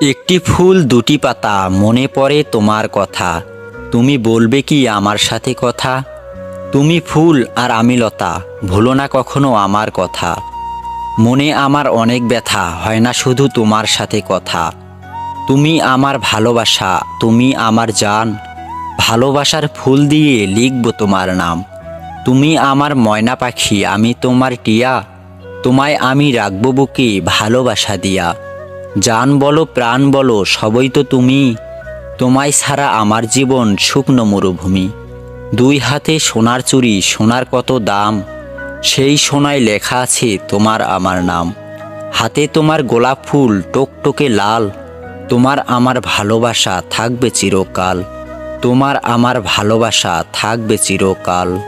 একটি ফুল দুটি পাতা, মনে পড়ে তোমার কথা। তুমি বলবে কি আমার সাথে কথা? তুমি ফুল আর আমি লতা, ভুলো না কখনো আমার কথা। মনে আমার অনেক ব্যথা, হয় না শুধু তোমার সাথে কথা। তুমি আমার ভালোবাসা, তুমি আমার জান, ভালোবাসার ফুল দিয়ে লিখব তোমার নাম। তুমি আমার ময়না পাখি, আমি তোমার টিয়া, তোমায় আমি রাখব বুকে ভালোবাসা দিয়া। জান বলো প্রাণ বলো সবই তো তুমি, তোমায় ছাড়া আমার জীবন শুকনো মরুভূমি। দুই হাতে সোনার চুড়ি, সোনার কত দাম, সেই সোনায় লেখা আছে তোমার আমার নাম। হাতে তোমার গোলাপ ফুল টকটকে লাল, তোমার আমার ভালোবাসা থাকবে চিরকাল। তোমার আমার ভালোবাসা থাকবে চিরকাল।